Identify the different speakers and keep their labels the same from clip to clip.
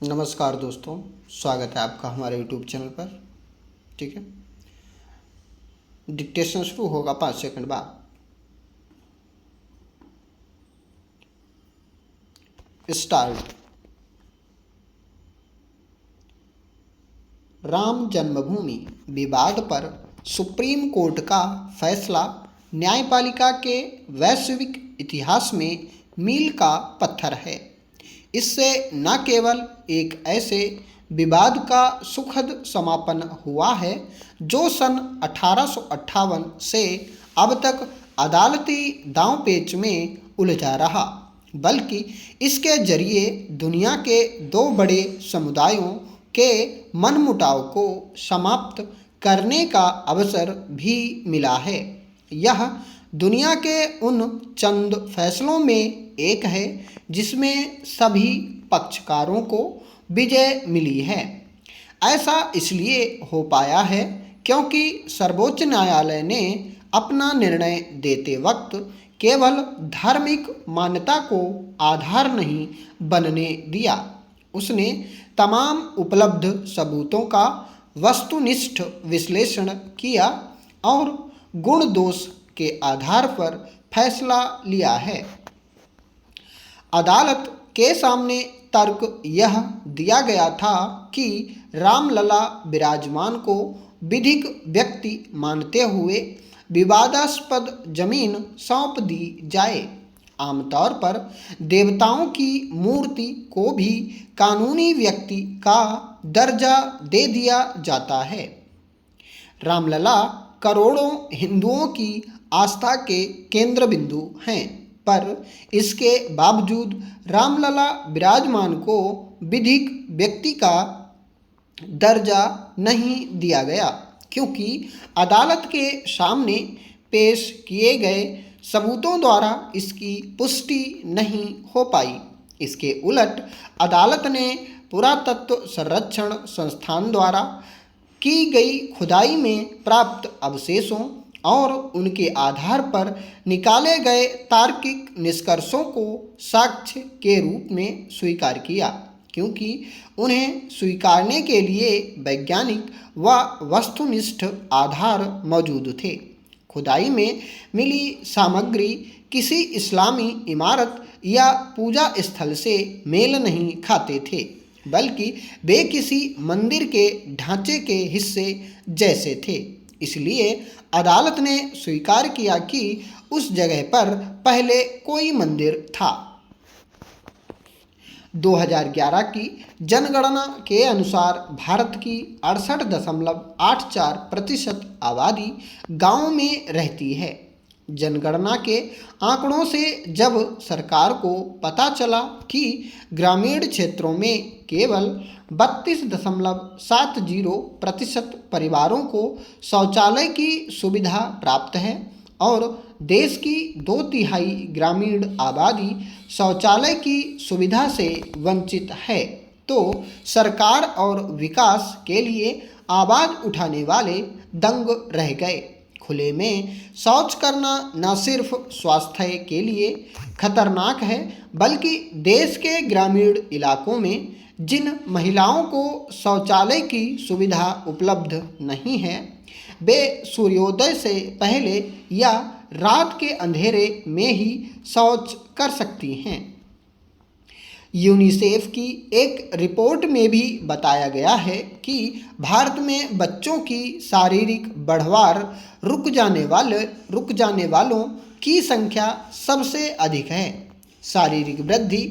Speaker 1: नमस्कार दोस्तों, स्वागत है आपका हमारे यूट्यूब चैनल पर। ठीक है, डिक्टेशन शुरू होगा 5 सेकंड बाद। स्टार्ट। राम जन्मभूमि विवाद पर सुप्रीम कोर्ट का फैसला न्यायपालिका के वैश्विक इतिहास में मील का पत्थर है। इससे न केवल एक ऐसे विवाद का सुखद समापन हुआ है जो सन 1858 से अब तक अदालती दांवपेच में उलझा रहा, बल्कि इसके जरिए दुनिया के दो बड़े समुदायों के मनमुटाव को समाप्त करने का अवसर भी मिला है। यह दुनिया के उन चंद फैसलों में एक है जिसमें सभी पक्षकारों को विजय मिली है। ऐसा इसलिए हो पाया है क्योंकि सर्वोच्च न्यायालय ने अपना निर्णय देते वक्त केवल धार्मिक मान्यता को आधार नहीं बनने दिया। उसने तमाम उपलब्ध सबूतों का वस्तुनिष्ठ विश्लेषण किया और गुण दोष के आधार पर फैसला लिया है। अदालत के सामने तर्क यह दिया गया था कि रामलला विराजमान को विधिक व्यक्ति मानते हुए विवादास्पद जमीन सौंप दी जाए। आमतौर पर देवताओं की मूर्ति को भी कानूनी व्यक्ति का दर्जा दे दिया जाता है। रामलला करोड़ों हिंदुओं की आस्था के केंद्र बिंदु हैं, पर इसके बावजूद रामलला विराजमान को विधिक व्यक्ति का दर्जा नहीं दिया गया, क्योंकि अदालत के सामने पेश किए गए सबूतों द्वारा इसकी पुष्टि नहीं हो पाई। इसके उलट अदालत ने पुरातत्व संरक्षण संस्थान द्वारा की गई खुदाई में प्राप्त अवशेषों और उनके आधार पर निकाले गए तार्किक निष्कर्षों को साक्ष्य के रूप में स्वीकार किया, क्योंकि उन्हें स्वीकारने के लिए वैज्ञानिक व वस्तुनिष्ठ आधार मौजूद थे। खुदाई में मिली सामग्री किसी इस्लामी इमारत या पूजा स्थल से मेल नहीं खाते थे, बल्कि वे किसी मंदिर के ढांचे के हिस्से जैसे थे। इसलिए अदालत ने स्वीकार किया कि उस जगह पर पहले कोई मंदिर था। 2011 की जनगणना के अनुसार भारत की 68.84% आबादी गांवों में रहती है। जनगणना के आंकड़ों से जब सरकार को पता चला कि ग्रामीण क्षेत्रों में केवल 32.70% परिवारों को शौचालय की सुविधा प्राप्त है और देश की 2/3 ग्रामीण आबादी शौचालय की सुविधा से वंचित है, तो सरकार और विकास के लिए आवाज़ उठाने वाले दंग रह गए। खुले में शौच करना न सिर्फ स्वास्थ्य के लिए खतरनाक है, बल्कि देश के ग्रामीण इलाकों में जिन महिलाओं को शौचालय की सुविधा उपलब्ध नहीं है, वे सूर्योदय से पहले या रात के अंधेरे में ही शौच कर सकती हैं। यूनिसेफ की एक रिपोर्ट में भी बताया गया है कि भारत में बच्चों की शारीरिक बढ़वार रुक जाने वालों की संख्या सबसे अधिक है। शारीरिक वृद्धि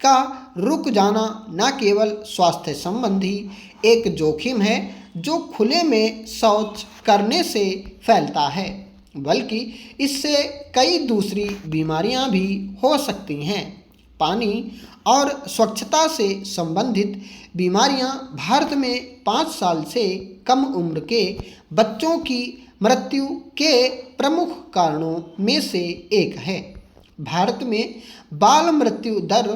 Speaker 1: का रुक जाना न केवल स्वास्थ्य संबंधी एक जोखिम है जो खुले में शौच करने से फैलता है, बल्कि इससे कई दूसरी बीमारियां भी हो सकती हैं। पानी और स्वच्छता से संबंधित बीमारियां भारत में 5 साल से कम उम्र के बच्चों की मृत्यु के प्रमुख कारणों में से एक है। भारत में बाल मृत्यु दर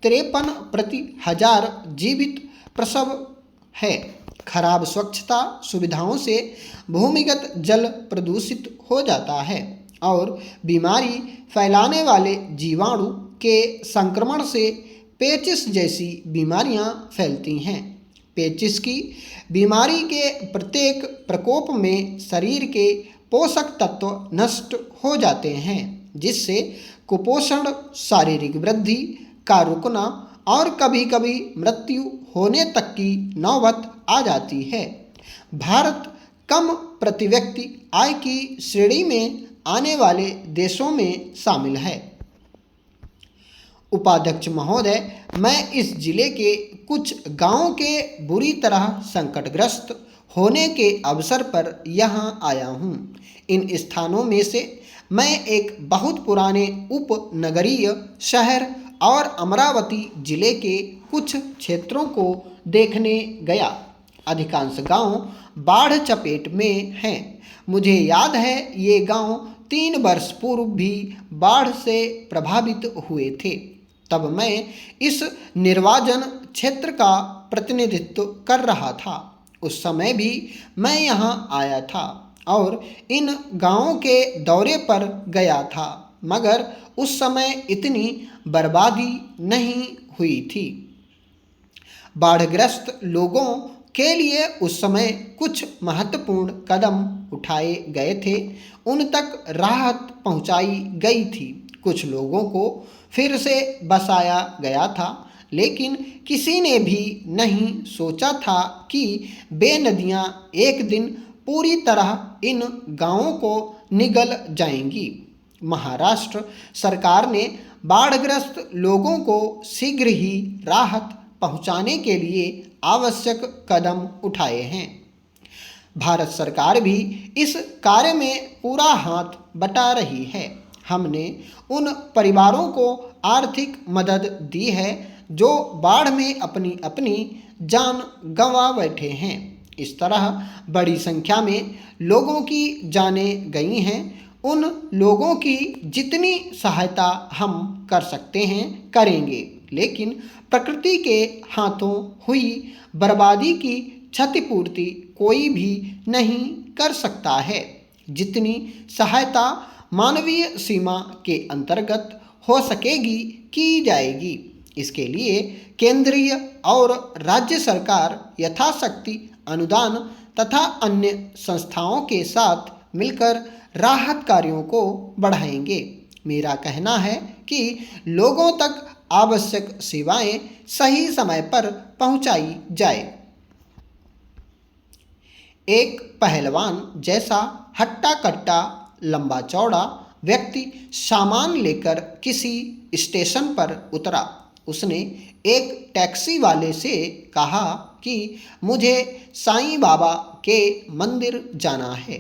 Speaker 1: 53 प्रति हजार जीवित प्रसव है। खराब स्वच्छता सुविधाओं से भूमिगत जल प्रदूषित हो जाता है और बीमारी फैलाने वाले जीवाणु के संक्रमण से पेचिश जैसी बीमारियां फैलती हैं। पेचिश की बीमारी के प्रत्येक प्रकोप में शरीर के पोषक तत्व नष्ट हो जाते हैं, जिससे कुपोषण, शारीरिक वृद्धि का रुकना और कभी कभी मृत्यु होने तक की नौबत आ जाती है। भारत कम प्रति व्यक्ति आय की श्रेणी में आने वाले देशों में शामिल है। उपाध्यक्ष महोदय, मैं इस जिले के कुछ गांवों के बुरी तरह संकटग्रस्त होने के अवसर पर यहाँ आया हूँ। इन स्थानों में से मैं एक बहुत पुराने उपनगरीय शहर और अमरावती जिले के कुछ क्षेत्रों को देखने गया। अधिकांश गांव बाढ़ चपेट में हैं। मुझे याद है ये गांव 3 वर्ष पूर्व भी बाढ़ से प्रभावित हुए थे। तब मैं इस निर्वाचन क्षेत्र का प्रतिनिधित्व कर रहा था। उस समय भी मैं यहाँ आया था और इन गांवों के दौरे पर गया था, मगर उस समय इतनी बर्बादी नहीं हुई थी। बाढ़ग्रस्त लोगों के लिए उस समय कुछ महत्वपूर्ण कदम उठाए गए थे, उन तक राहत पहुंचाई गई थी। कुछ लोगों को फिर से बसाया गया था, लेकिन किसी ने भी नहीं सोचा था कि वे नदियाँ एक दिन पूरी तरह इन गांवों को निगल जाएंगी। महाराष्ट्र सरकार ने बाढ़ग्रस्त लोगों को शीघ्र ही राहत पहुंचाने के लिए आवश्यक कदम उठाए हैं। भारत सरकार भी इस कार्य में पूरा हाथ बटा रही है। हमने उन परिवारों को आर्थिक मदद दी है जो बाढ़ में अपनी अपनी जान गंवा बैठे हैं। इस तरह बड़ी संख्या में लोगों की जानें गई हैं। उन लोगों की जितनी सहायता हम कर सकते हैं करेंगे, लेकिन प्रकृति के हाथों हुई बर्बादी की क्षतिपूर्ति कोई भी नहीं कर सकता है। जितनी सहायता मानवीय सीमा के अंतर्गत हो सकेगी की जाएगी। इसके लिए केंद्रीय और राज्य सरकार यथाशक्ति अनुदान तथा अन्य संस्थाओं के साथ मिलकर राहत कार्यों को बढ़ाएंगे। मेरा कहना है कि लोगों तक आवश्यक सेवाएं सही समय पर पहुंचाई जाए। एक पहलवान जैसा हट्टा कट्टा लंबा चौड़ा व्यक्ति सामान लेकर किसी स्टेशन पर उतरा। उसने एक टैक्सी वाले से कहा कि मुझे साईं बाबा के मंदिर जाना है।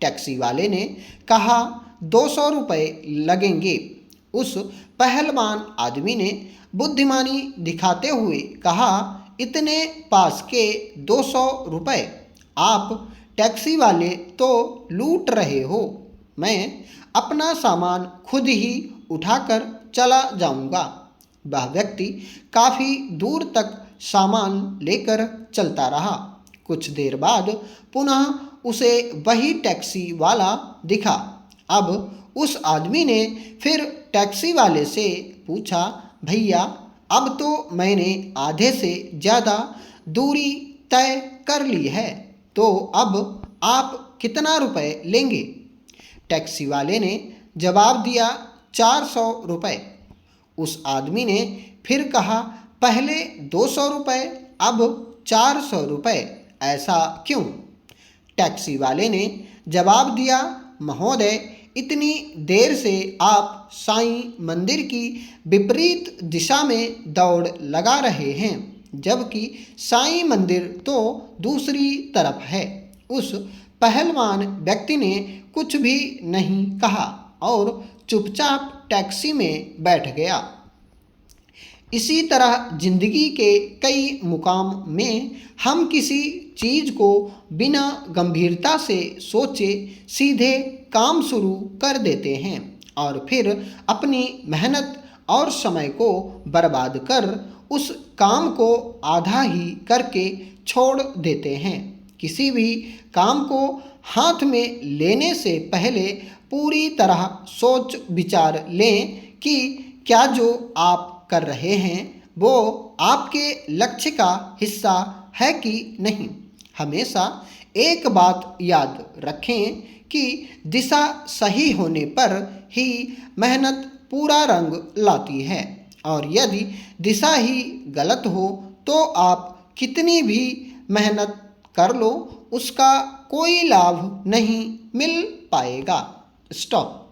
Speaker 1: टैक्सी वाले ने कहा 200 रुपये लगेंगे। उस पहलवान आदमी ने बुद्धिमानी दिखाते हुए कहा, इतने पास के 200 रुपये? आप टैक्सी वाले तो लूट रहे हो। मैं अपना सामान खुद ही उठाकर चला जाऊंगा। वह व्यक्ति काफ़ी दूर तक सामान लेकर चलता रहा। कुछ देर बाद पुनः उसे वही टैक्सी वाला दिखा। अब उस आदमी ने फिर टैक्सी वाले से पूछा, भैया अब तो मैंने आधे से ज़्यादा दूरी तय कर ली है, तो अब आप कितना रुपए लेंगे? टैक्सी वाले ने जवाब दिया 400 रुपये। उस आदमी ने फिर कहा, पहले 200 रुपये, अब 400 रुपये, ऐसा क्यों? टैक्सी वाले ने जवाब दिया, महोदय इतनी देर से आप साईं मंदिर की विपरीत दिशा में दौड़ लगा रहे हैं, जबकि साईं मंदिर तो दूसरी तरफ है। उस पहलवान व्यक्ति ने कुछ भी नहीं कहा और चुपचाप टैक्सी में बैठ गया। इसी तरह जिंदगी के कई मुकाम में हम किसी चीज़ को बिना गंभीरता से सोचे सीधे काम शुरू कर देते हैं और फिर अपनी मेहनत और समय को बर्बाद कर उस काम को आधा ही करके छोड़ देते हैं। किसी भी काम को हाथ में लेने से पहले पूरी तरह सोच विचार लें कि क्या जो आप कर रहे हैं वो आपके लक्ष्य का हिस्सा है कि नहीं। हमेशा एक बात याद रखें कि दिशा सही होने पर ही मेहनत पूरा रंग लाती है, और यदि दिशा ही गलत हो तो आप कितनी भी मेहनत कर लो उसका कोई लाभ नहीं मिल पाएगा। स्टॉप।